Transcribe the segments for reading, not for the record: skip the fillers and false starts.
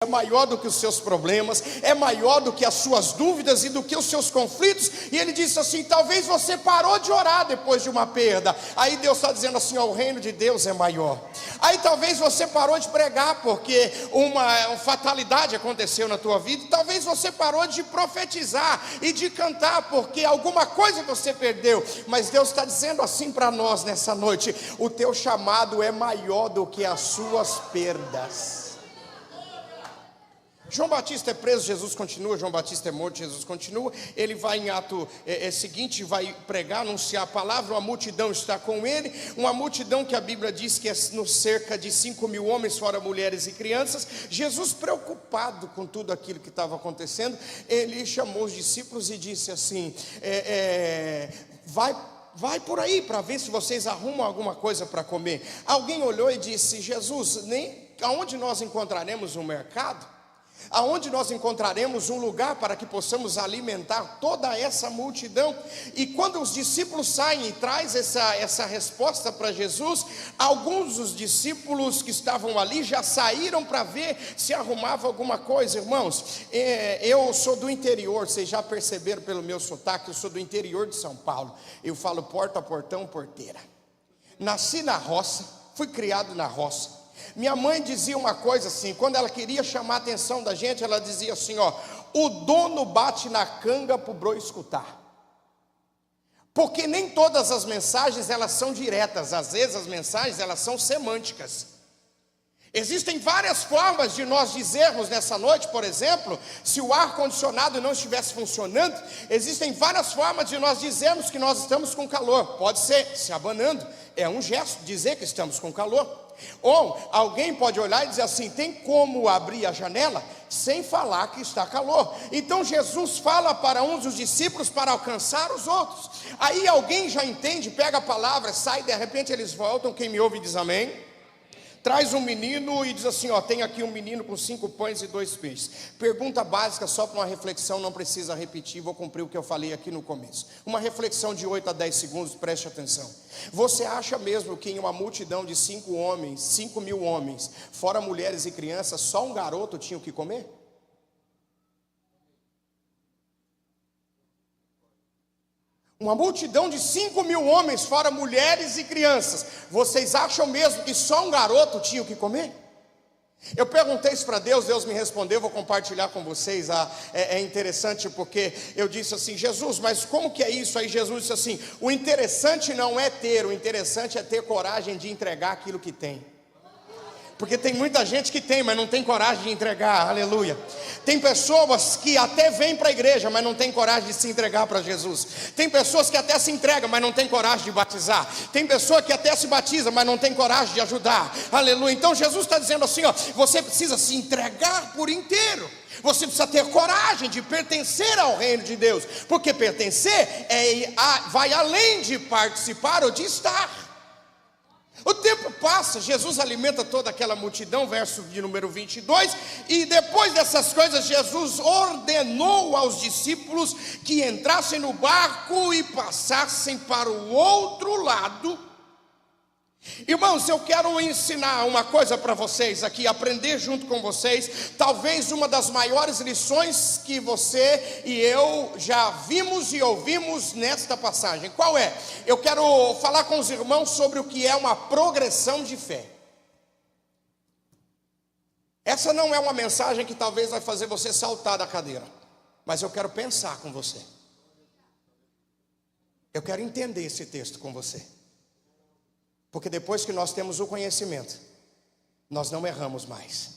é maior do que os seus problemas, é maior do que as suas dúvidas e do que os seus conflitos. E ele disse assim: talvez você parou de orar depois de uma perda. Aí Deus está dizendo assim: ó, o reino de Deus é maior. Aí talvez você parou de pregar porque uma fatalidade aconteceu na tua vida. Talvez você parou de profetizar e de cantar porque alguma coisa você perdeu. Mas Deus está dizendo assim para nós nessa noite: o teu chamado é maior do que as suas perdas. João Batista é preso, Jesus continua. João Batista é morto, Jesus continua. Ele vai em ato seguinte, vai pregar, anunciar a palavra. Uma multidão está com ele, uma multidão que a Bíblia diz que é no cerca de 5.000 homens, fora mulheres e crianças. Jesus, preocupado com tudo aquilo que estava acontecendo, ele chamou os discípulos e disse assim: vai por aí para ver se vocês arrumam alguma coisa para comer. Alguém olhou e disse: Jesus, aonde nós encontraremos um mercado? Aonde nós encontraremos um lugar para que possamos alimentar toda essa multidão? E quando os discípulos saem e trazem essa resposta para Jesus, alguns dos discípulos que estavam ali já saíram para ver se arrumava alguma coisa. Irmãos, eu sou do interior, vocês já perceberam pelo meu sotaque, eu sou do interior de São Paulo. Eu falo porta, portão, porteira. Nasci na roça, fui criado na roça. Minha mãe dizia uma coisa assim, quando ela queria chamar a atenção da gente, ela dizia assim: ó, o dono bate na canga para o boi escutar. Porque nem todas as mensagens elas são diretas, às vezes as mensagens elas são semânticas. Existem várias formas de nós dizermos nessa noite, por exemplo, se o ar-condicionado não estivesse funcionando, existem várias formas de nós dizermos que nós estamos com calor. Pode ser se abanando, é um gesto, dizer que estamos com calor. Ou alguém pode olhar e dizer assim: tem como abrir a janela sem falar que está calor? Então Jesus fala para uns dos discípulos para alcançar os outros. Aí alguém já entende, pega a palavra, sai, de repente eles voltam. Quem me ouve diz amém. Traz um menino e diz assim: ó, tem aqui um menino com 5 pães e 2 peixes. Pergunta básica, só para uma reflexão, não precisa repetir, vou cumprir o que eu falei aqui no começo. Uma reflexão de 8 a 10 segundos, preste atenção. Você acha mesmo que em uma multidão de 5.000 homens, fora mulheres e crianças, só um garoto tinha o que comer? Uma multidão de 5.000 homens, fora mulheres e crianças, vocês acham mesmo que só um garoto tinha o que comer? Eu perguntei isso para Deus, Deus me respondeu, vou compartilhar com vocês. É interessante porque eu disse assim: Jesus, mas como que é isso? Aí Jesus disse assim: o interessante não é ter, o interessante é ter coragem de entregar aquilo que tem. Porque tem muita gente que tem, mas não tem coragem de entregar, aleluia. Tem pessoas que até vêm para a igreja, mas não tem coragem de se entregar para Jesus. Tem pessoas que até se entregam, mas não tem coragem de batizar. Tem pessoa que até se batiza, mas não tem coragem de ajudar, aleluia. Então Jesus está dizendo assim: ó, você precisa se entregar por inteiro. Você precisa ter coragem de pertencer ao reino de Deus. Porque pertencer vai além de participar ou de estar. O tempo passa, Jesus alimenta toda aquela multidão, verso de número 22, e depois dessas coisas Jesus ordenou aos discípulos que entrassem no barco e passassem para o outro lado. Irmãos, eu quero ensinar uma coisa para vocês aqui, aprender junto com vocês, talvez uma das maiores lições que você e eu já vimos e ouvimos nesta passagem. Qual é? Eu quero falar com os irmãos sobre o que é uma progressão de fé. Essa não é uma mensagem que talvez vai fazer você saltar da cadeira, mas eu quero pensar com você. Eu quero entender esse texto com você. Porque depois que nós temos o conhecimento, nós não erramos mais.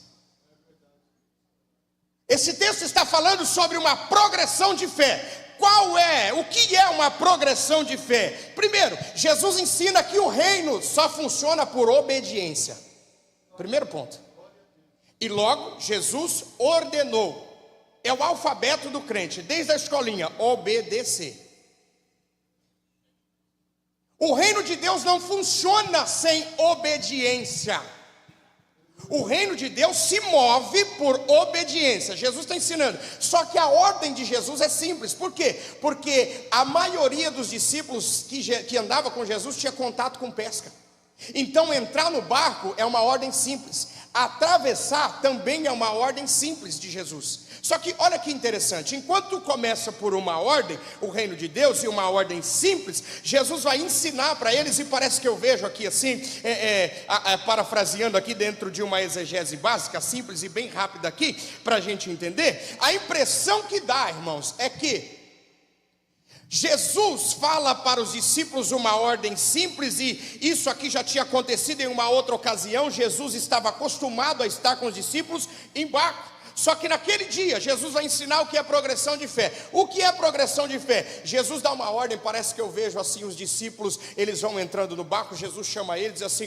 Esse texto está falando sobre uma progressão de fé. O que é uma progressão de fé? Primeiro, Jesus ensina que o reino só funciona por obediência. Primeiro ponto. E logo, Jesus ordenou. É o alfabeto do crente, desde a escolinha, obedecer. O reino de Deus não funciona sem obediência. O reino de Deus se move por obediência. Jesus está ensinando. Só que a ordem de Jesus é simples. Por quê? Porque a maioria dos discípulos que andava com Jesus tinha contato com pesca. Então entrar no barco é uma ordem simples. Atravessar também é uma ordem simples de Jesus. Só que olha que interessante, enquanto começa por uma ordem, o reino de Deus, e uma ordem simples, Jesus vai ensinar para eles, e parece que eu vejo aqui assim, parafraseando aqui dentro de uma exegese básica, simples e bem rápida aqui, para a gente entender, a impressão que dá, irmãos, é que Jesus fala para os discípulos uma ordem simples, e isso aqui já tinha acontecido em uma outra ocasião. Jesus estava acostumado a estar com os discípulos em barco. Só que naquele dia, Jesus vai ensinar o que é progressão de fé. O que é progressão de fé? Jesus dá uma ordem, parece que eu vejo assim os discípulos, eles vão entrando no barco, Jesus chama eles, diz assim,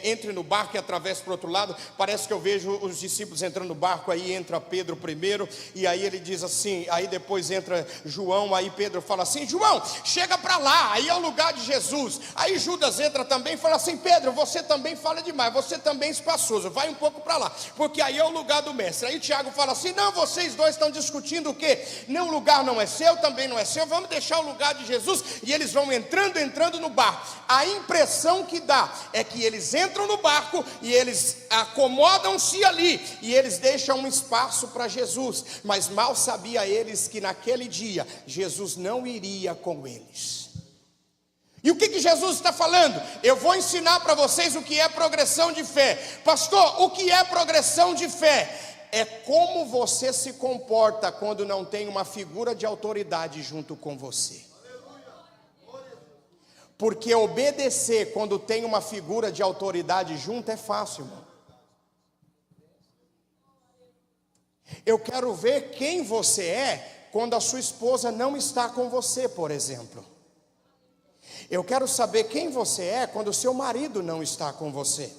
entre no barco e atravesse para o outro lado. Parece que eu vejo os discípulos entrando no barco, aí entra Pedro primeiro, e aí ele diz assim, aí depois entra João, aí Pedro fala assim, João, chega para lá, aí é o lugar de Jesus. Aí Judas entra também e fala assim, Pedro, você também fala demais, você também é espaçoso, vai um pouco para lá, porque aí é o lugar do mestre. Aí Tiago fala assim, não, vocês dois estão discutindo o quê? Não, o lugar não é seu, também não é seu, vamos deixar o lugar de Jesus. E eles vão entrando no barco. A impressão que dá é que eles entram no barco e eles acomodam-se ali, e eles deixam um espaço para Jesus, mas mal sabia eles que naquele dia Jesus não iria com eles. E o que Jesus está falando? Eu vou ensinar para vocês o que é progressão de fé. Pastor, o que é progressão de fé? É como você se comporta quando não tem uma figura de autoridade junto com você. Porque obedecer quando tem uma figura de autoridade junto é fácil, irmão. Eu quero ver quem você é quando a sua esposa não está com você, por exemplo. Eu quero saber quem você é quando o seu marido não está com você.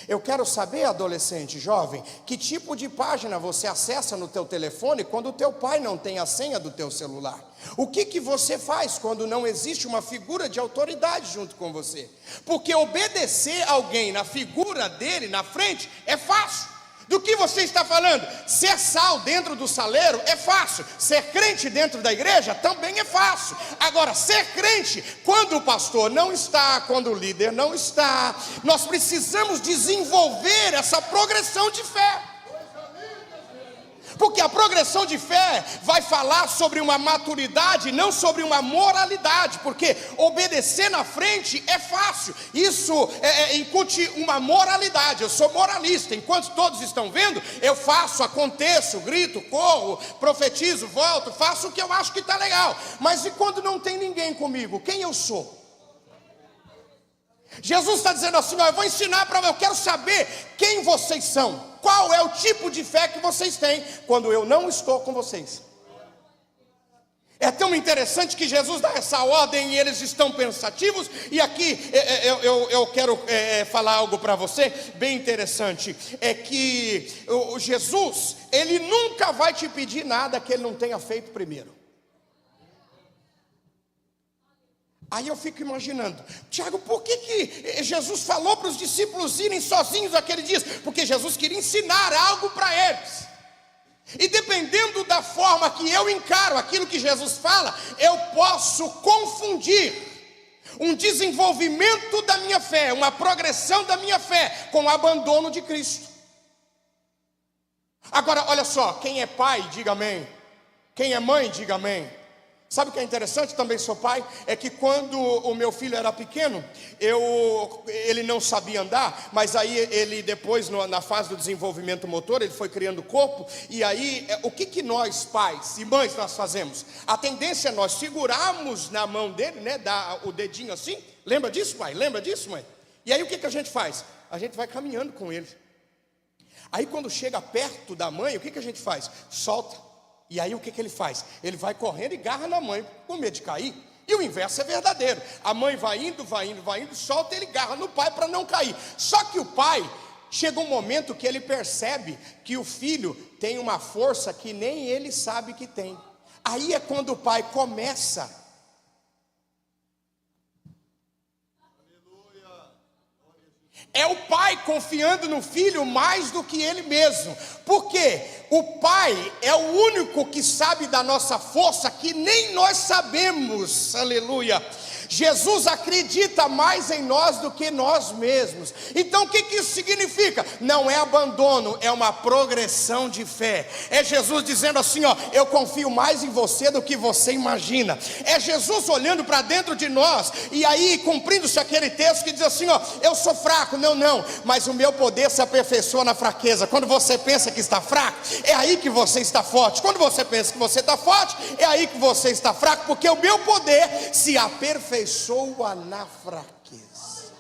Eu quero saber, adolescente, jovem, que tipo de página você acessa no teu telefone quando o teu pai não tem a senha do teu celular. O que você faz quando não existe uma figura de autoridade junto com você? Porque obedecer alguém na figura dele, na frente, é fácil. Do que você está falando? Ser sal dentro do saleiro é fácil. Ser crente dentro da igreja também é fácil. Agora, ser crente quando o pastor não está, quando o líder não está, nós precisamos desenvolver essa progressão de fé. Porque a progressão de fé vai falar sobre uma maturidade, não sobre uma moralidade. Porque obedecer na frente é fácil. Isso incute uma moralidade. Eu sou moralista. Enquanto todos estão vendo, eu faço, aconteço, grito, corro, profetizo, volto, faço o que eu acho que está legal. Mas e quando não tem ninguém comigo? Quem eu sou? Jesus está dizendo assim, eu vou ensinar para vocês, eu quero saber quem vocês são. Qual é o tipo de fé que vocês têm quando eu não estou com vocês? É tão interessante que Jesus dá essa ordem e eles estão pensativos. E aqui eu quero falar algo para você bem interessante. É que o Jesus, ele nunca vai te pedir nada que ele não tenha feito primeiro. Aí eu fico imaginando, Tiago, por que Jesus falou para os discípulos irem sozinhos aquele dia? Porque Jesus queria ensinar algo para eles. E dependendo da forma que eu encaro aquilo que Jesus fala, eu posso confundir um desenvolvimento da minha fé, uma progressão da minha fé, com o abandono de Cristo. Agora, olha só, quem é pai, diga amém. Quem é mãe, diga amém. Sabe o que é interessante? Também sou pai. É que quando o meu filho era pequeno, ele não sabia andar, mas aí ele depois, na fase do desenvolvimento motor, ele foi criando corpo. E aí, o que nós pais e mães nós fazemos? A tendência é nós segurarmos na mão dele, né, dar o dedinho assim. Lembra disso, pai? Lembra disso, mãe? E aí o que a gente faz? A gente vai caminhando com ele. Aí quando chega perto da mãe, o que a gente faz? Solta. E aí o que ele faz? Ele vai correndo e agarra na mãe, com medo de cair. E o inverso é verdadeiro. A mãe vai indo, solta, ele agarra no pai para não cair. Só que o pai, chega um momento que ele percebe que o filho tem uma força que nem ele sabe que tem. Aí é quando o pai começa. É o pai confiando no filho mais do que ele mesmo. Por quê? O pai é o único que sabe da nossa força que nem nós sabemos. Aleluia. Jesus acredita mais em nós do que nós mesmos. Então o que isso significa? Não é abandono, é uma progressão de fé. É Jesus dizendo assim, ó, eu confio mais em você do que você imagina. É Jesus olhando para dentro de nós, e aí cumprindo-se aquele texto que diz assim, ó, eu sou fraco, não, mas o meu poder se aperfeiçoa na fraqueza. Quando você pensa que está fraco, é aí que você está forte. Quando você pensa que você está forte, é aí que você está fraco, porque o meu poder se aperfeiçoa na fraqueza.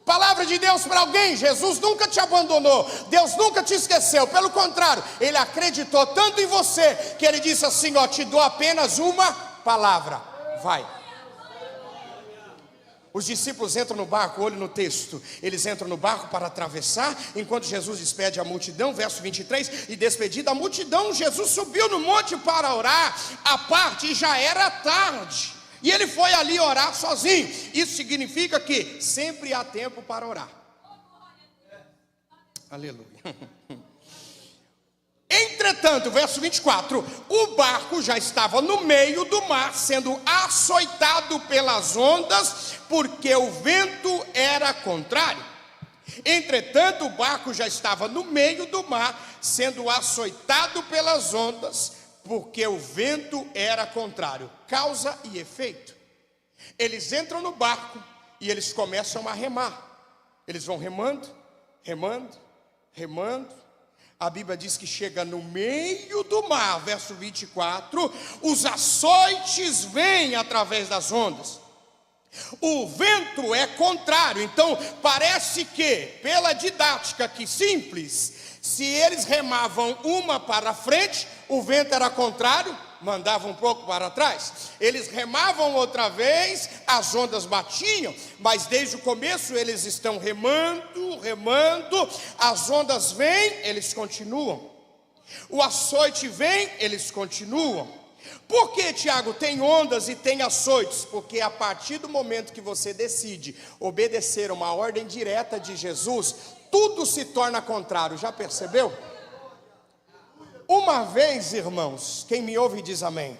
Palavra de Deus para alguém: Jesus nunca te abandonou, Deus nunca te esqueceu, pelo contrário, Ele acreditou tanto em você, que Ele disse assim, ó, te dou apenas uma palavra, vai. Os discípulos entram no barco, olho no texto, eles entram no barco para atravessar, enquanto Jesus despede a multidão, verso 23, e despedida a multidão, Jesus subiu no monte para orar, à parte, e já era tarde, e ele foi ali orar sozinho. Isso significa que sempre há tempo para orar. Aleluia. Entretanto, verso 24, o barco já estava no meio do mar, sendo açoitado pelas ondas, porque o vento era contrário. Entretanto, o barco já estava no meio do mar, sendo açoitado pelas ondas, porque o vento era contrário. Causa e efeito. Eles entram no barco e eles começam a remar. Eles vão remando, remando, remando. A Bíblia diz que chega no meio do mar, verso 24, os açoites vêm através das ondas. O vento é contrário, então parece que, pela didática aqui simples, se eles remavam uma para frente, o vento era contrário, mandava um pouco para trás. Eles remavam outra vez, as ondas batiam, mas desde o começo eles estão remando, remando, as ondas vêm, eles continuam. O açoite vem, eles continuam. Por que, Tiago, tem ondas e tem açoites? Porque a partir do momento que você decide obedecer uma ordem direta de Jesus, tudo se torna contrário. Já percebeu? Uma vez, irmãos, quem me ouve diz amém.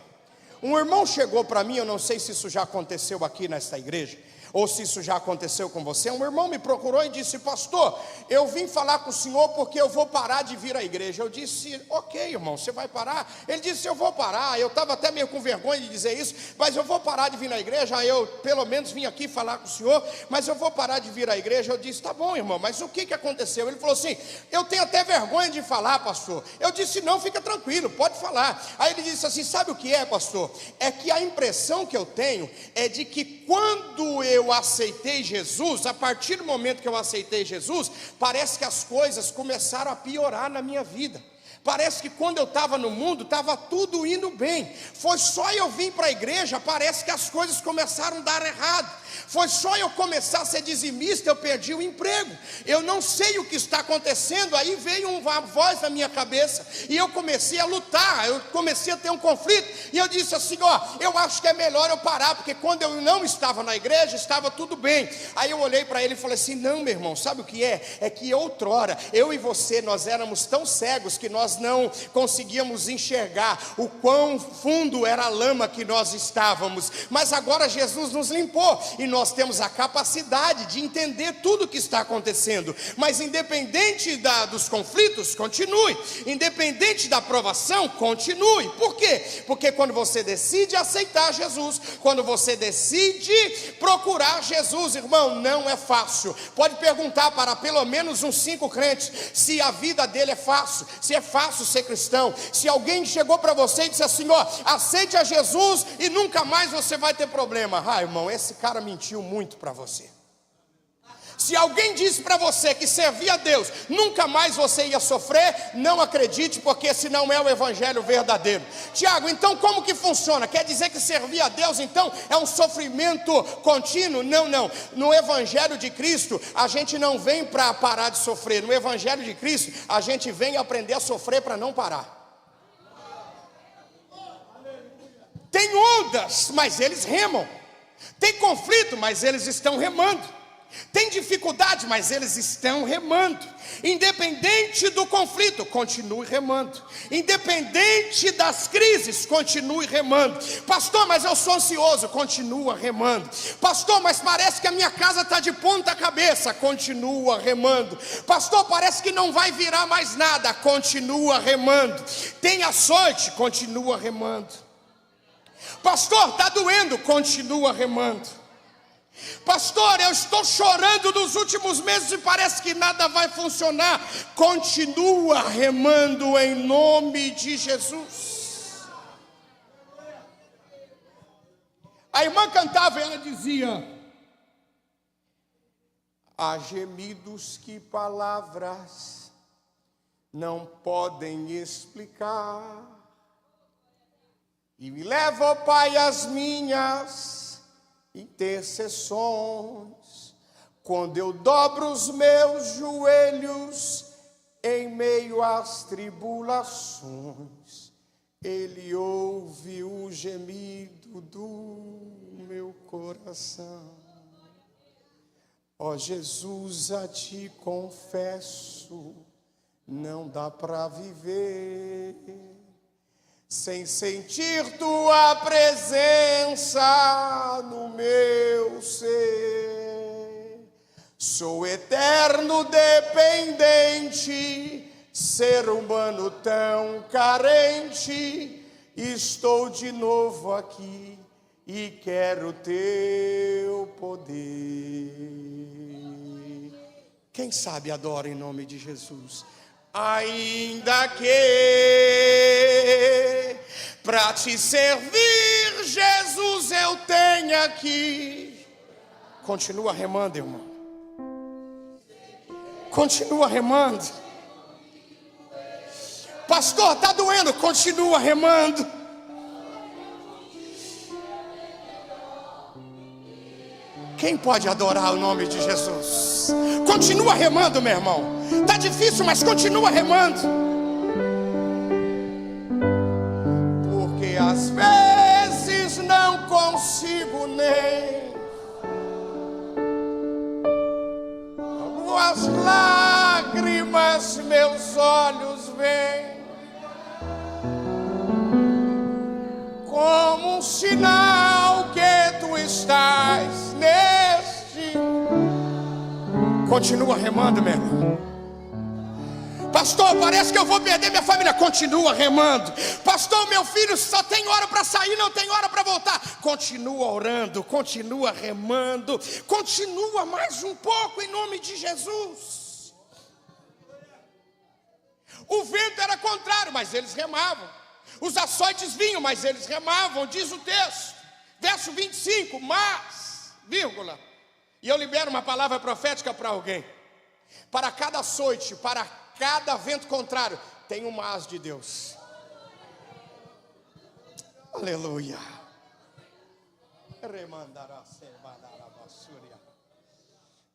Um irmão chegou para mim, eu não sei se isso já aconteceu aqui nesta igreja, ou se isso já aconteceu com você. Um irmão me procurou e disse, pastor, eu vim falar com o senhor porque eu vou parar de vir à igreja. Eu disse, ok, irmão, você vai parar? Ele disse, eu vou parar. Eu estava até meio com vergonha de dizer isso, mas eu vou parar de vir à igreja. Eu pelo menos vim aqui falar com o senhor, mas eu vou parar de vir à igreja. Eu disse, tá bom, irmão, mas o que aconteceu? Ele falou assim, eu tenho até vergonha de falar, pastor. Eu disse, não, fica tranquilo, pode falar. Aí ele disse assim, sabe o que é, pastor? É que a impressão que eu tenho é de que quando eu aceitei Jesus, a partir do momento que eu aceitei Jesus, parece que as coisas começaram a piorar na minha vida. Parece que quando eu estava no mundo, estava tudo indo bem. Foi só eu vir para a igreja, parece que as coisas começaram a dar errado. Foi só eu começar a ser dizimista, eu perdi o emprego. Eu não sei o que está acontecendo. Aí veio uma voz na minha cabeça e eu comecei a lutar, eu comecei a ter um conflito. E eu disse assim, ó, eu acho que é melhor eu parar, porque quando eu não estava na igreja, estava tudo bem. Aí eu olhei para ele e falei assim, não, meu irmão, sabe o que é? É que outrora, eu e você, nós éramos tão cegos que nós não conseguíamos enxergar o quão fundo era a lama que nós estávamos. Mas agora Jesus nos limpou e nós temos a capacidade de entender tudo o que está acontecendo. Mas independente dos conflitos, continue. Independente da provação, continue. Por quê? Porque quando você decide aceitar Jesus, quando você decide procurar Jesus, irmão, não é fácil. Pode perguntar para pelo menos uns 5 crentes se a vida dele é fácil, se é fácil ser cristão. Se alguém chegou para você e disse assim, ó, aceite a Jesus e nunca mais você vai ter problema. Ah, irmão, esse cara mentiu muito para você. Se alguém disse para você que servia a Deus, nunca mais você ia sofrer, não acredite, porque esse não é o evangelho verdadeiro. Tiago, então como que funciona? Quer dizer que servir a Deus então é um sofrimento contínuo? Não. No evangelho de Cristo, a gente não vem para parar de sofrer. No evangelho de Cristo, a gente vem aprender a sofrer para não parar. Tem ondas, mas eles remam. Tem conflito, mas eles estão remando. Tem dificuldade, mas eles estão remando. Independente do conflito, continue remando. Independente das crises, continue remando. Pastor, mas eu sou ansioso. Continua remando. Pastor, mas parece que a minha casa está de ponta cabeça. Continua remando. Pastor, parece que não vai virar mais nada. Continua remando. Tem açoite. Continua remando. Pastor, está doendo. Continua remando. Pastor, eu estou chorando nos últimos meses e parece que nada vai funcionar. Continua remando em nome de Jesus. A irmã cantava e ela dizia: há gemidos que palavras não podem explicar, e me leva, ó Pai, às minhas intercessões, quando eu dobro os meus joelhos em meio às tribulações, Ele ouve o gemido do meu coração. Ó Jesus, a Ti confesso, não dá para viver sem sentir Tua presença no meu ser. Sou eterno dependente, ser humano tão carente. Estou de novo aqui e quero Teu poder. Quem sabe adora em nome de Jesus. Ainda que para Te servir, Jesus, eu tenha aqui. Continua remando, irmão. Continua remando. Pastor, está doendo. Continua remando. Quem pode adorar o nome de Jesus? Continua remando, meu irmão. Está difícil, mas continua remando. Porque às vezes não consigo nem as lágrimas meus olhos veem como um sinal que Tu estás neste. Continua remando, meu irmão. Pastor, parece que eu vou perder minha família. Continua remando. Pastor, meu filho só tem hora para sair, não tem hora para voltar. Continua orando, continua remando. Continua mais um pouco em nome de Jesus. O vento era contrário, mas eles remavam. Os açoites vinham, mas eles remavam, diz o texto. Verso 25, mas, vírgula. E eu libero uma palavra profética para alguém. Para cada açoite, para cada vento contrário, tem um mas de Deus. Aleluia.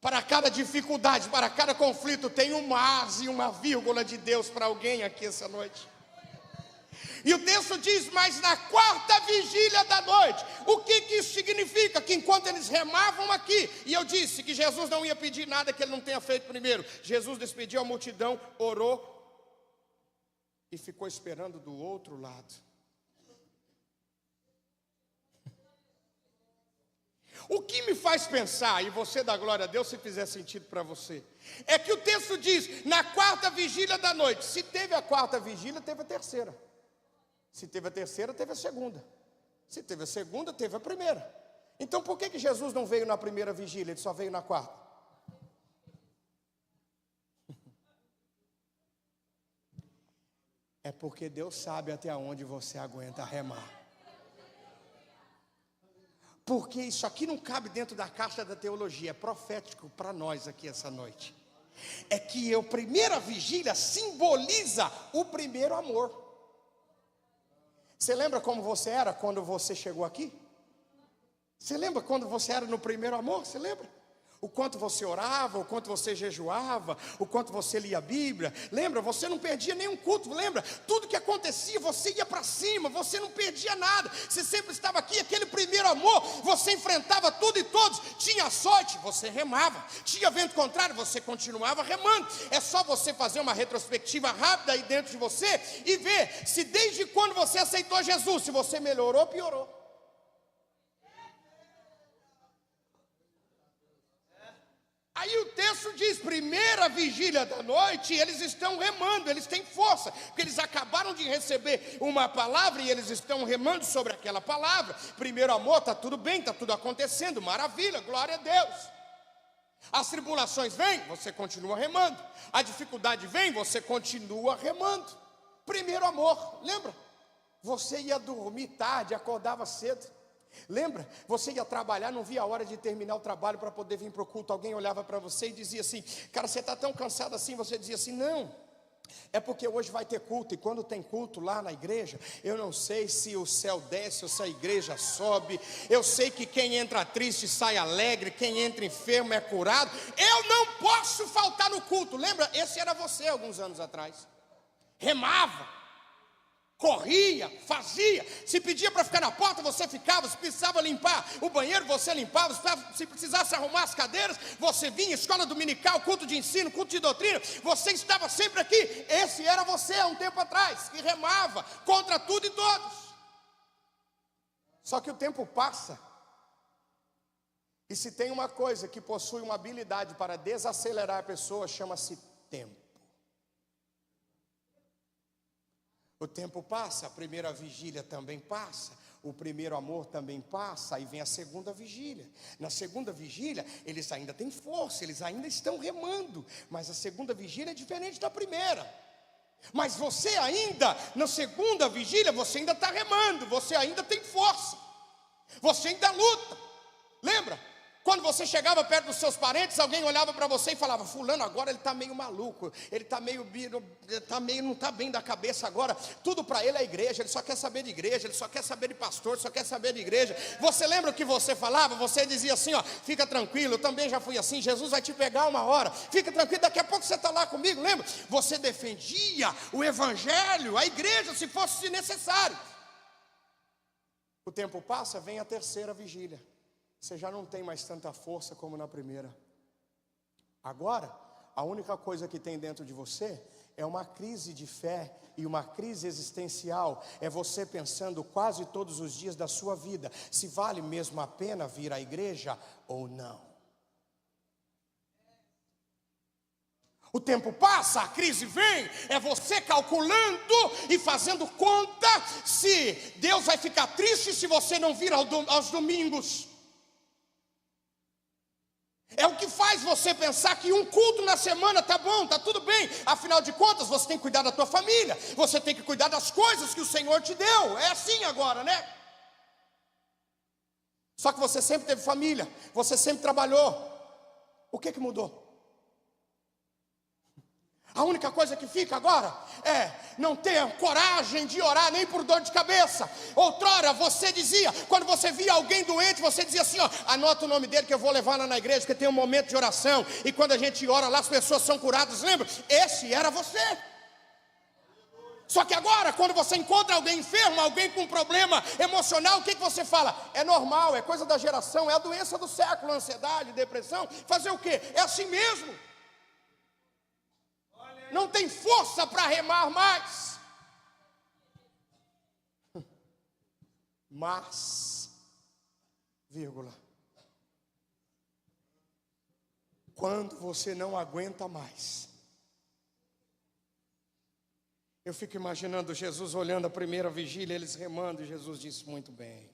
Para cada dificuldade, para cada conflito, tem um mas e uma vírgula de Deus para alguém aqui essa noite. E o texto diz: mas na quarta vigília da noite. O que isso significa? Que enquanto eles remavam aqui, e eu disse que Jesus não ia pedir nada que Ele não tenha feito primeiro. Jesus despediu a multidão, orou e ficou esperando do outro lado. O que me faz pensar, e você dá glória a Deus se fizer sentido para você, é que o texto diz: na quarta vigília da noite. Se teve a quarta vigília, teve a terceira. Se teve a terceira, teve a segunda. Se teve a segunda, teve a primeira. Então por que Jesus não veio na primeira vigília, Ele só veio na quarta? É porque Deus sabe até onde você aguenta remar. Porque isso aqui não cabe dentro da caixa da teologia, é profético para nós aqui essa noite. É que a primeira vigília simboliza o primeiro amor. Você lembra como você era quando você chegou aqui? Você lembra quando você era no primeiro amor? Você lembra? o quanto você orava, o quanto você jejuava, o quanto você lia a Bíblia. Lembra, você não perdia nenhum culto, lembra? Tudo que acontecia, você ia para cima, você não perdia nada. Você sempre estava aqui, aquele primeiro amor, você enfrentava tudo e todos. Tinha sorte, você remava. Tinha vento contrário, você continuava remando. É só você fazer uma retrospectiva rápida aí dentro de você e ver se desde quando você aceitou Jesus, se você melhorou ou piorou. Aí o texto diz, primeira vigília da noite, eles estão remando, eles têm força, porque eles acabaram de receber uma palavra e eles estão remando sobre aquela palavra. Primeiro amor, está tudo bem, está tudo acontecendo, maravilha, glória a Deus. As tribulações vêm, você continua remando. A dificuldade vem, você continua remando. Primeiro amor, lembra? Você ia dormir tarde, acordava cedo. Lembra? Você ia trabalhar, não via a hora de terminar o trabalho para poder vir para o culto. Alguém olhava para você e dizia assim, cara, você está tão cansado assim? Você dizia assim, não, é porque hoje vai ter culto. E quando tem culto lá na igreja, eu não sei se o céu desce ou se a igreja sobe. Eu sei que quem entra triste sai alegre, quem entra enfermo é curado. Eu não posso faltar no culto. Lembra? Esse era você alguns anos atrás. Remava, corria, fazia. Se pedia para ficar na porta, você ficava. Se precisava limpar o banheiro, você limpava. Se precisasse arrumar as cadeiras, você vinha. Escola dominical, culto de ensino, culto de doutrina, você estava sempre aqui. Esse era você há um tempo atrás, que remava contra tudo e todos. Só que o tempo passa, e se tem uma coisa que possui uma habilidade para desacelerar a pessoa, chama-se tempo. O tempo passa, a primeira vigília também passa, o primeiro amor também passa, aí vem a segunda vigília. Na segunda vigília, eles ainda têm força, eles ainda estão remando, mas a segunda vigília é diferente da primeira. Mas você ainda, na segunda vigília, você ainda está remando, você ainda tem força, você ainda luta. Lembra? Quando você chegava perto dos seus parentes, alguém olhava para você e falava, fulano agora ele está meio maluco, ele está meio, não está bem da cabeça agora, tudo para ele é igreja, ele só quer saber de igreja, ele só quer saber de pastor, só quer saber de igreja. Você lembra o que você falava? Você dizia assim, ó, fica tranquilo, eu também já fui assim, Jesus vai te pegar uma hora, fica tranquilo, daqui a pouco você está lá comigo, lembra? Você defendia o evangelho, a igreja, se fosse necessário. O tempo passa, vem a terceira vigília. Você já não tem mais tanta força como na primeira. Agora, a única coisa que tem dentro de você é uma crise de fé e uma crise existencial. É você pensando quase todos os dias da sua vida, se vale mesmo a pena vir à igreja ou não. O tempo passa, a crise vem, é você calculando e fazendo conta se Deus vai ficar triste se você não vir aos domingos. É o que faz você pensar que um culto na semana está bom, está tudo bem. Afinal de contas, você tem que cuidar da tua família, você tem que cuidar das coisas que o Senhor te deu. É assim agora, né? Só que você sempre teve família, você sempre trabalhou. O que mudou? A única coisa que fica agora é não ter coragem de orar nem por dor de cabeça. Outrora você dizia, quando você via alguém doente, você dizia assim, ó, anota o nome dele que eu vou levar lá na igreja, porque tem um momento de oração. E quando a gente ora lá, as pessoas são curadas, lembra? Esse era você. Só que agora, quando você encontra alguém enfermo, alguém com problema emocional, o que você fala? É normal, é coisa da geração, é a doença do século, ansiedade, depressão. Fazer o quê? É assim mesmo. Não tem força para remar mais. Mas, vírgula, quando você não aguenta mais, eu fico imaginando Jesus olhando a primeira vigília, eles remando, e Jesus disse, muito bem.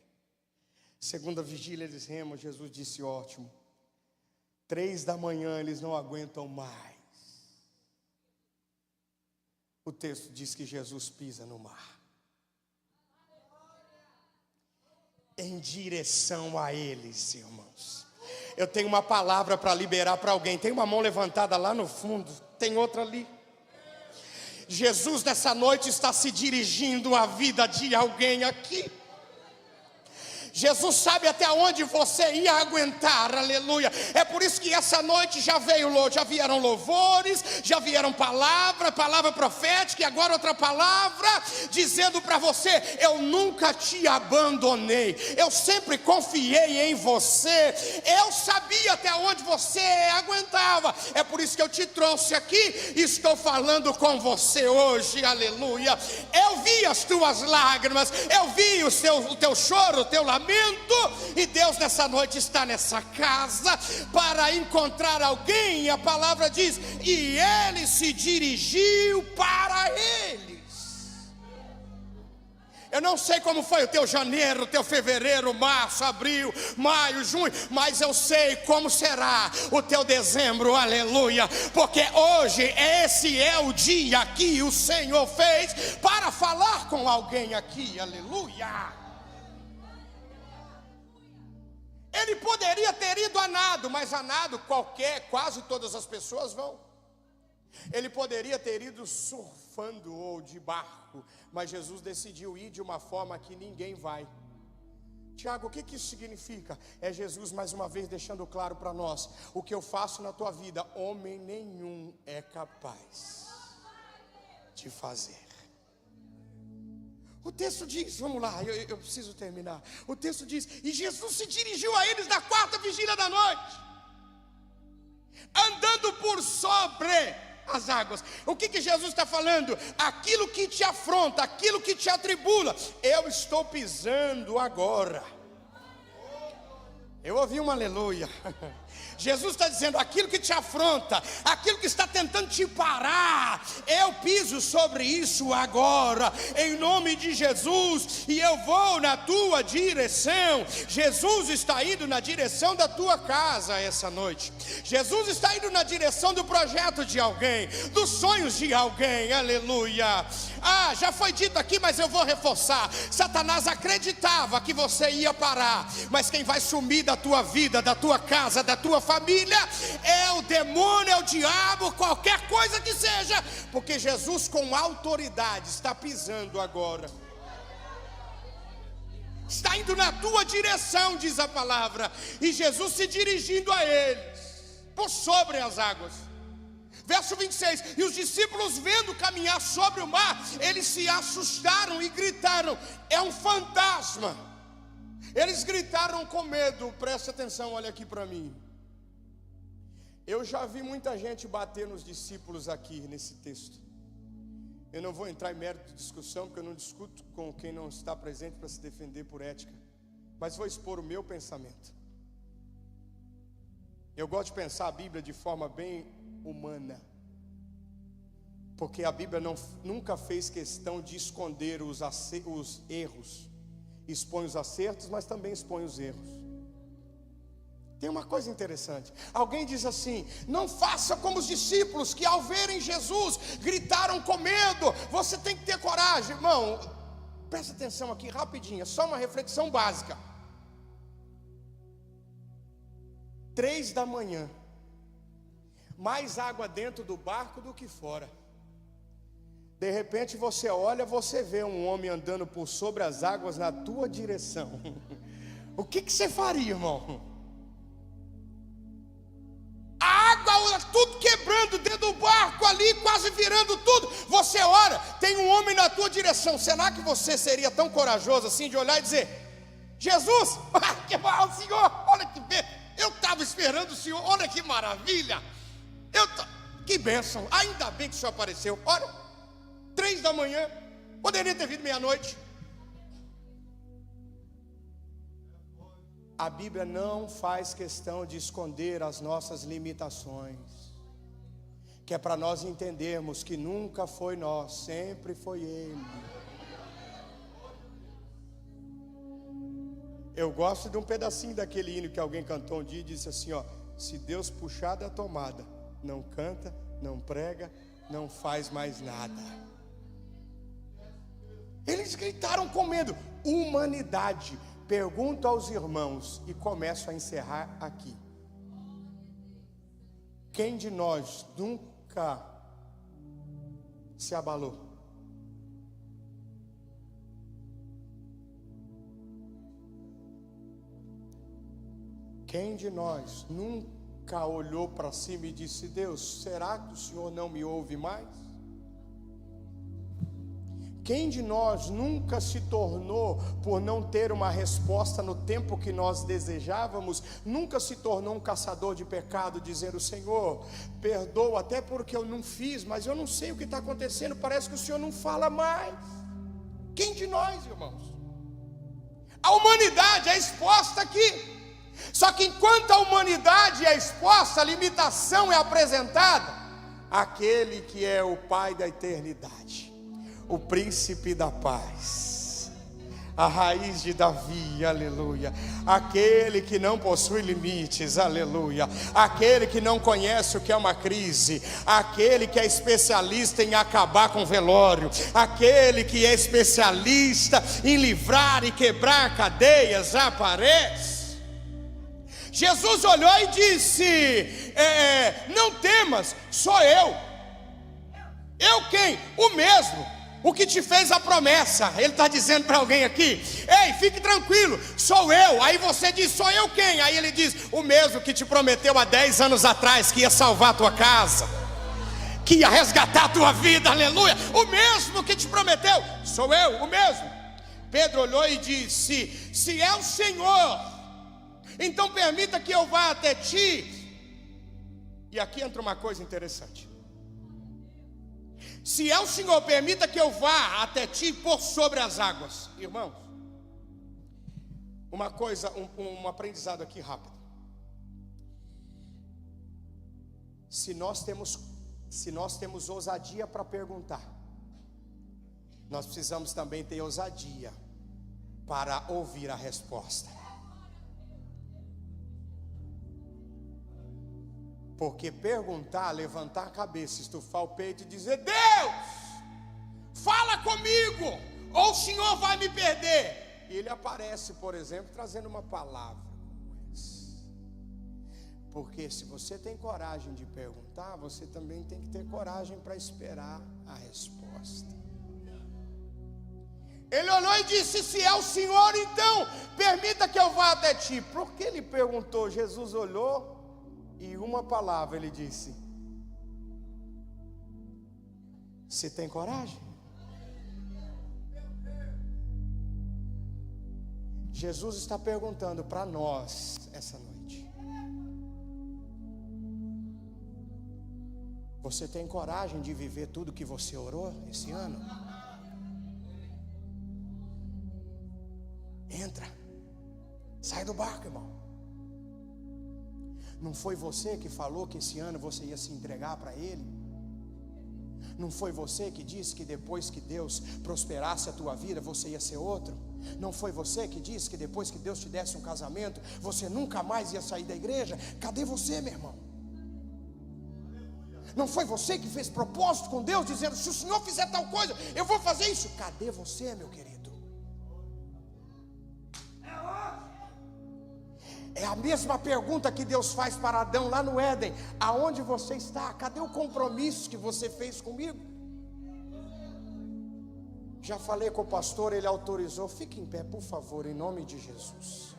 Segunda vigília, eles remam, Jesus disse, ótimo. 3 da manhã, eles não aguentam mais. O texto diz que Jesus pisa no mar, em direção a eles, irmãos. Eu tenho uma palavra para liberar para alguém. Tem uma mão levantada lá no fundo, tem outra ali. Jesus nessa noite está se dirigindo à vida de alguém aqui. Jesus sabe até onde você ia aguentar, aleluia. É por isso que essa noite já vieram louvores, já vieram palavra profética, e agora outra palavra, dizendo para você: eu nunca te abandonei, eu sempre confiei em você, eu sabia até onde você aguentava. É por isso que eu te trouxe aqui, e estou falando com você hoje, aleluia. Eu vi as tuas lágrimas, eu vi o teu choro, o teu lamento, e Deus nessa noite está nessa casa para encontrar alguém. E a palavra diz: e ele se dirigiu para eles. Eu não sei como foi o teu janeiro, o teu fevereiro, março, abril, maio, junho, mas eu sei como será o teu dezembro, aleluia, porque hoje esse é o dia que o Senhor fez para falar com alguém aqui, aleluia. Ele poderia ter ido a nado, mas a nado quase todas as pessoas vão. Ele poderia ter ido surfando ou de barco, mas Jesus decidiu ir de uma forma que ninguém vai. Tiago, o que isso significa? É Jesus mais uma vez deixando claro para nós: o que eu faço na tua vida, homem nenhum é capaz de fazer. O texto diz, vamos lá, eu preciso terminar. O texto diz: e Jesus se dirigiu a eles na quarta vigília da noite, andando por sobre as águas. O que Jesus está falando? Aquilo que te afronta, aquilo que te atribula, eu estou pisando agora. Eu ouvi um aleluia. Jesus está dizendo: aquilo que te afronta, aquilo que está tentando te parar, eu piso sobre isso agora, em nome de Jesus, e eu vou na tua direção. Jesus está indo na direção da tua casa essa noite. Jesus está indo na direção do projeto de alguém, dos sonhos de alguém, aleluia. Já foi dito aqui, mas eu vou reforçar: Satanás acreditava que você ia parar, mas quem vai sumir da tua vida, da tua casa, da tua família, é o demônio, é o diabo, qualquer coisa que seja, porque Jesus com autoridade está pisando agora, está indo na tua direção, diz a palavra, e Jesus se dirigindo a eles, por sobre as águas. Verso 26, e os discípulos vendo caminhar sobre o mar, eles se assustaram e gritaram: é um fantasma. Eles gritaram com medo. Presta atenção, olha aqui para mim. Eu já vi muita gente bater nos discípulos aqui nesse texto. Eu não vou entrar em mérito de discussão, porque eu não discuto com quem não está presente para se defender por ética, mas vou expor o meu pensamento. Eu gosto de pensar a Bíblia de forma bem humana, porque a Bíblia nunca fez questão de esconder os erros. Expõe os acertos, mas também expõe os erros. Tem uma coisa interessante: alguém diz assim: não faça como os discípulos, que ao verem Jesus gritaram com medo. Você tem que ter coragem. Irmão, presta atenção aqui rapidinho, é só uma reflexão básica. 3 da manhã, mais água dentro do barco do que fora. De repente você olha, você vê um homem andando por sobre as águas na tua direção. O que você faria, irmão? A água, tudo quebrando dentro do barco ali, quase virando tudo. Você ora, tem um homem na tua direção. Será que você seria tão corajoso assim de olhar e dizer: Jesus, que mal, Senhor, olha que bem, eu estava esperando o Senhor, olha que maravilha, que bênção, ainda bem que o Senhor apareceu. Olha, 3 da manhã, poderia ter vindo meia-noite. A Bíblia não faz questão de esconder as nossas limitações, que é para nós entendermos que nunca foi nós, sempre foi Ele. Eu gosto de um pedacinho daquele hino que alguém cantou um dia e disse assim: ó, se Deus puxar da tomada, não canta, não prega, não faz mais nada. Eles gritaram com medo. Humanidade. Pergunto aos irmãos e começo a encerrar aqui: quem de nós nunca se abalou? Quem de nós nunca olhou para cima e disse: Deus, será que o Senhor não me ouve mais? Quem de nós nunca se tornou, por não ter uma resposta no tempo que nós desejávamos, nunca se tornou um caçador de pecado, dizendo: Senhor, perdoa, até porque eu não fiz, mas eu não sei o que está acontecendo, parece que o Senhor não fala mais. Quem de nós, irmãos? A humanidade é exposta aqui. Só que enquanto a humanidade é exposta, a limitação é apresentada àquele que é o Pai da eternidade, o príncipe da paz, a raiz de Davi, aleluia, aquele que não possui limites, aleluia, aquele que não conhece o que é uma crise, aquele que é especialista em acabar com velório, aquele que é especialista em livrar e quebrar cadeias, aparece. Jesus olhou e disse: não temas, sou eu. Eu quem? O mesmo, o que te fez a promessa. Ele está dizendo para alguém aqui: ei, fique tranquilo, sou eu. Aí você diz: sou eu quem? Aí ele diz: o mesmo que te prometeu há 10 anos atrás que ia salvar a tua casa, que ia resgatar a tua vida, aleluia. O mesmo que te prometeu, sou eu, o mesmo. Pedro olhou e disse: se é o Senhor, então permita que eu vá até ti. E aqui entra uma coisa interessante. Se é o Senhor, permita que eu vá até ti por sobre as águas. Irmãos, uma coisa, um aprendizado aqui rápido. Se nós temos ousadia para perguntar, nós precisamos também ter ousadia para ouvir a resposta. Porque perguntar, levantar a cabeça, estufar o peito e dizer: Deus, fala comigo, ou o Senhor vai me perder. E ele aparece, por exemplo, trazendo uma palavra como essa. Porque se você tem coragem de perguntar, você também tem que ter coragem para esperar a resposta. Ele olhou e disse: se é o Senhor, então permita que eu vá até ti. Por que ele perguntou? Jesus olhou e uma palavra ele disse: se tem coragem? Jesus está perguntando para nós essa noite: você tem coragem de viver tudo que você orou esse ano? Entra, sai do barco, irmão. Não foi você que falou que esse ano você ia se entregar para Ele? Não foi você que disse que depois que Deus prosperasse a tua vida, você ia ser outro? Não foi você que disse que depois que Deus te desse um casamento, você nunca mais ia sair da igreja? Cadê você, meu irmão? Não foi você que fez propósito com Deus, dizendo: se o Senhor fizer tal coisa, eu vou fazer isso? Cadê você, meu querido? É a mesma pergunta que Deus faz para Adão lá no Éden: aonde você está? Cadê o compromisso que você fez comigo? Já falei com o pastor, ele autorizou. Fique em pé, por favor, em nome de Jesus.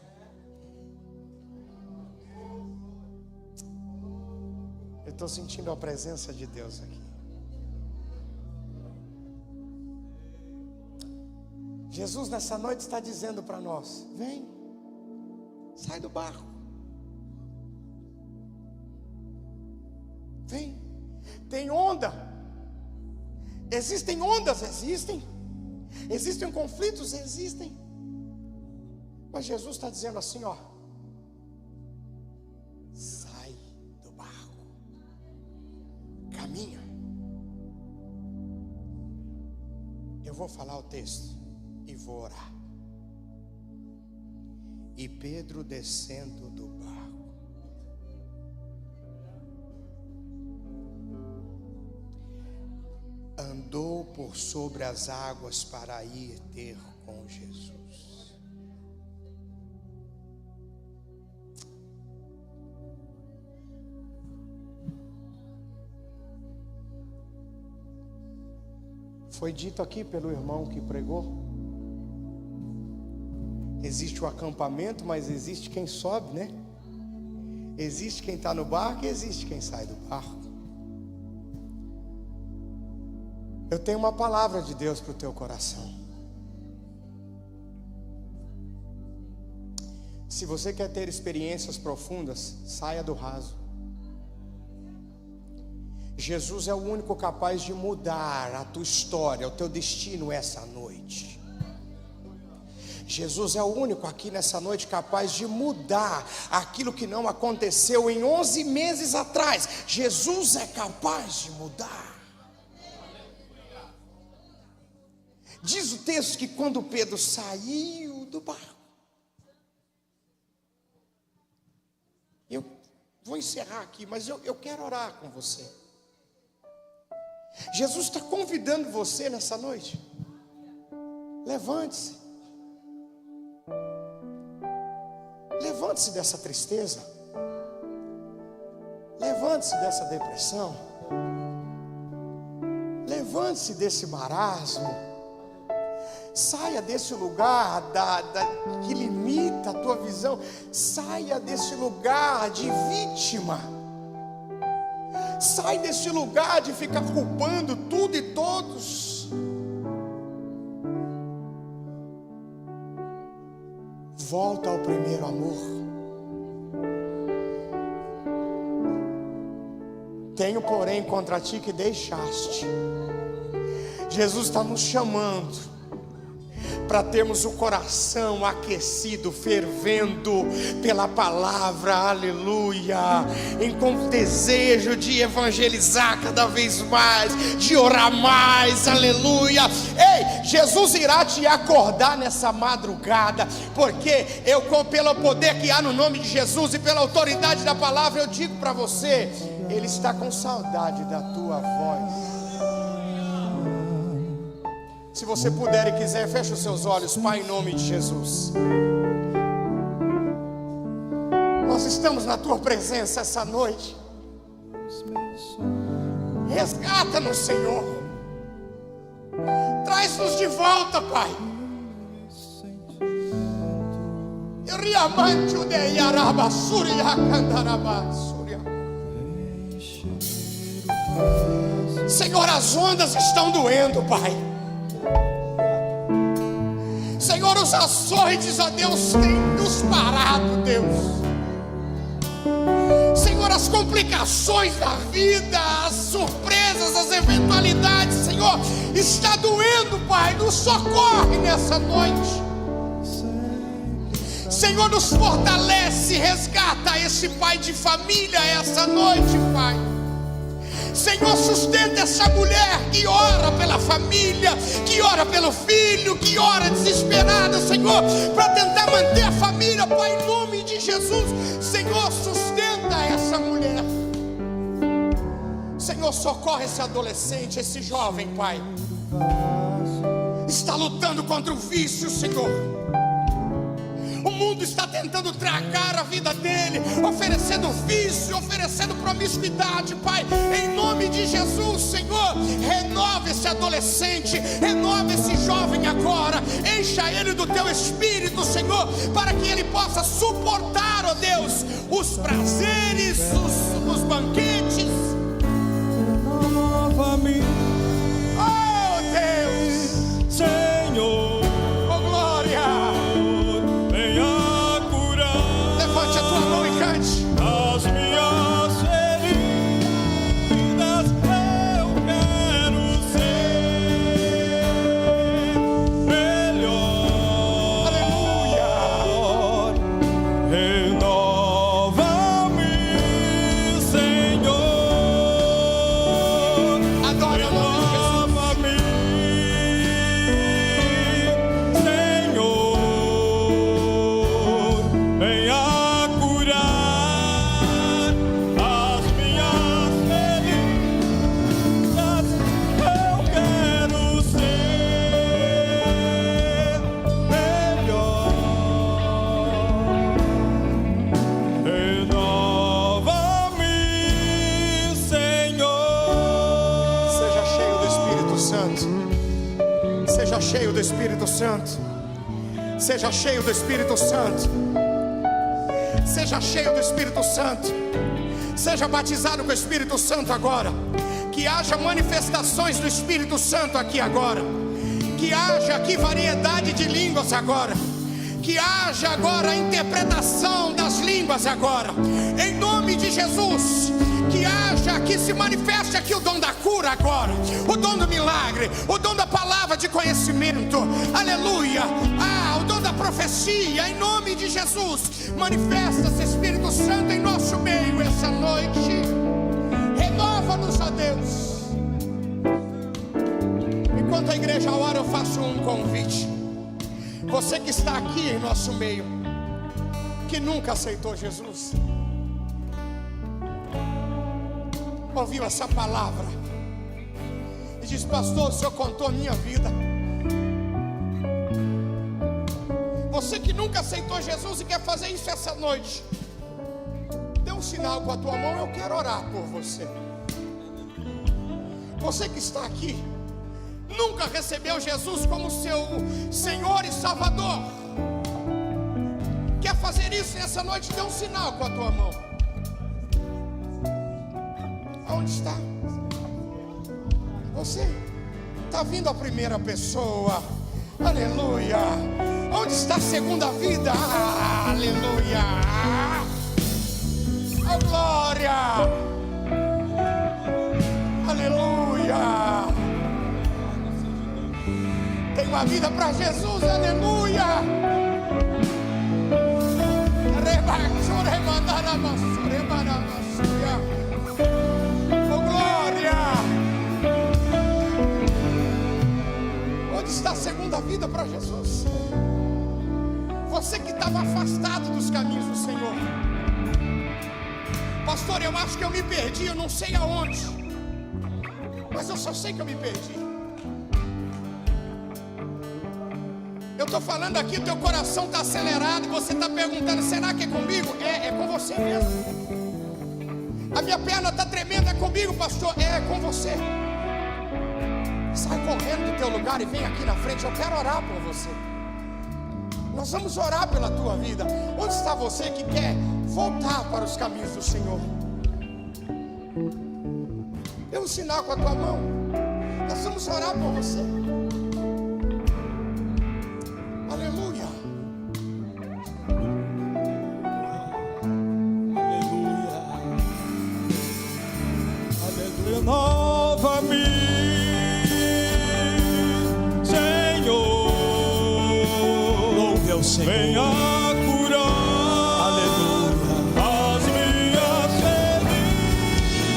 Eu estou sentindo a presença de Deus aqui. Jesus nessa noite está dizendo para nós: vem, sai do barco. Vem. Tem onda. Existem ondas, existem. Existem conflitos, existem. Mas Jesus está dizendo assim, ó: sai do barco. Caminha. Eu vou falar o texto e vou orar. E Pedro, descendo do barco, andou por sobre as águas para ir ter com Jesus. Foi dito aqui pelo irmão que pregou: existe o acampamento, mas existe quem sobe, né? Existe quem está no barco e existe quem sai do barco. Eu tenho uma palavra de Deus para o teu coração. Se você quer ter experiências profundas, saia do raso. Jesus é o único capaz de mudar a tua história, o teu destino essa noite. Jesus é o único aqui nessa noite capaz de mudar aquilo que não aconteceu em 11 meses atrás. Jesus é capaz de mudar. Diz o texto que quando Pedro saiu do barco, eu vou encerrar aqui, mas eu quero orar com você. Jesus está convidando você nessa noite. Levante-se. Levante-se dessa tristeza. Levante-se dessa depressão. Levante-se desse marasmo. Saia desse lugar que limita a tua visão. Saia desse lugar de vítima. Sai desse lugar de ficar culpando tudo e todos. Volta ao primeiro amor. Tenho, porém, contra ti que deixaste. Jesus está nos chamando para termos o coração aquecido, fervendo pela palavra, aleluia, com desejo de evangelizar cada vez mais, de orar mais, aleluia. Ei, Jesus irá te acordar nessa madrugada, porque pelo poder que há no nome de Jesus e pela autoridade da palavra, eu digo para você, Ele está com saudade da tua voz. Se você puder e quiser, feche os seus olhos. Pai, em nome de Jesus, nós estamos na tua presença essa noite. Resgata-nos, Senhor. Traz-nos de volta, Pai. Senhor, as ondas estão doendo, Pai. Senhor, os açoites, ó Deus, têm nos parado, Deus. Senhor, as complicações da vida, as surpresas, as eventualidades, Senhor, está doendo, Pai. Nos socorre nessa noite. Senhor, nos fortalece, resgata esse pai de família essa noite, Pai. Senhor, sustenta essa mulher que ora pela família, que ora pelo filho, que ora desesperada, Senhor, para tentar manter a família, Pai, em nome de Jesus. Senhor, sustenta essa mulher. Senhor, socorre esse adolescente, esse jovem, Pai. Está lutando contra o vício, Senhor. O mundo está tentando tragar a vida dele, oferecendo vício, oferecendo promiscuidade, Pai. Em nome de Jesus, Senhor, renova esse adolescente, renova esse jovem agora. Encha ele do teu espírito, Senhor, para que ele possa suportar, ó Deus, os prazeres, os banquetes. Renova-me, oh Deus, Senhor. As minhas feridas, eu quero ser melhor. Aleluia. Renova-me, Senhor. Adora o nome de Senhor. Venha cheio do Espírito Santo. Seja cheio do Espírito Santo. Seja cheio do Espírito Santo. Seja batizado com o Espírito Santo agora. Que haja manifestações do Espírito Santo aqui agora. Que haja aqui variedade de línguas agora. Que haja agora a interpretação das línguas agora. Em nome de Jesus. Que haja, que se manifeste aqui o dom da cura agora. O dom do milagre. O dom da palavra de conhecimento. Aleluia. O dom da profecia. Em nome de Jesus. Manifesta-se, Espírito Santo, em nosso meio essa noite. Renova-nos, ó Deus. Enquanto a igreja ora, eu faço um convite. Você que está aqui em nosso meio, que nunca aceitou Jesus, ouviu essa palavra e diz: pastor, o senhor contou minha vida. Você que nunca aceitou Jesus e quer fazer isso essa noite, dê um sinal com a tua mão, eu quero orar por você. Você que está aqui, nunca recebeu Jesus como seu Senhor e Salvador, quer fazer isso nessa noite, dê um sinal com a tua mão. Aonde está? Você está vindo a primeira pessoa. Aleluia. Onde está a segunda vida? Aleluia. Oh, glória. Aleluia. Tem uma vida para Jesus. Aleluia. Oh, glória. Onde está a segunda vida para Jesus? Você que estava afastado dos caminhos do Senhor. Pastor, eu acho que eu me perdi, eu não sei aonde, mas eu só sei que eu me perdi. Eu estou falando aqui, o teu coração está acelerado e você está perguntando: será que é comigo? É com você mesmo. A minha perna está tremendo, é comigo, pastor? É com você. Sai correndo do teu lugar e vem aqui na frente, eu quero orar por você. Nós vamos orar pela tua vida. Onde está você que quer voltar para os caminhos do Senhor? Dê um sinal com a tua mão. Nós vamos orar por você. Aleluia. Aleluia. Aleluia. Renova-me, Senhor. Louve ao Senhor. Venha curar, aleluia, as minhas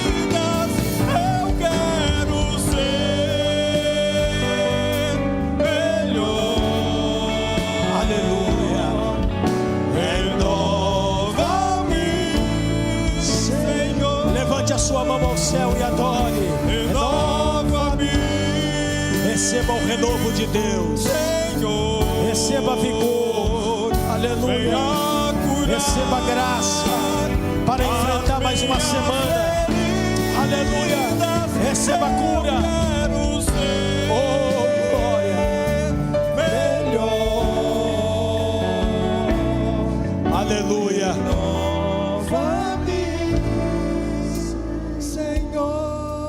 feridas. Eu quero ser melhor, Aleluia. renova-me, Senhor. Levante a sua mão ao céu e adore. Renova-me, Receba o renovo de Deus. Senhor. Receba vigor. Aleluia. Venha curar, Receba graça para enfrentar mais uma semana. Aleluia. Receba cura. quero ser Oh, glória. melhor. Aleluia.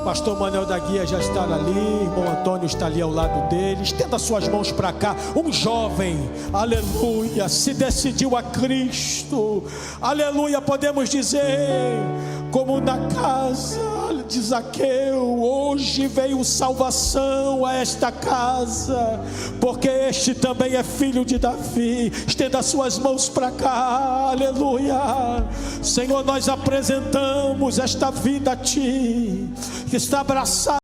Pastor Manuel da Guia já está ali, irmão Antônio está ali ao lado dele. Estenda suas mãos para cá. Um jovem, aleluia, se decidiu a Cristo. Aleluia, podemos dizer, como na casa de Zaqueu, hoje veio salvação a esta casa, porque este também é filho de Davi. Estenda suas mãos para cá, aleluia. Senhor, nós apresentamos esta vida a Ti, que está abraçada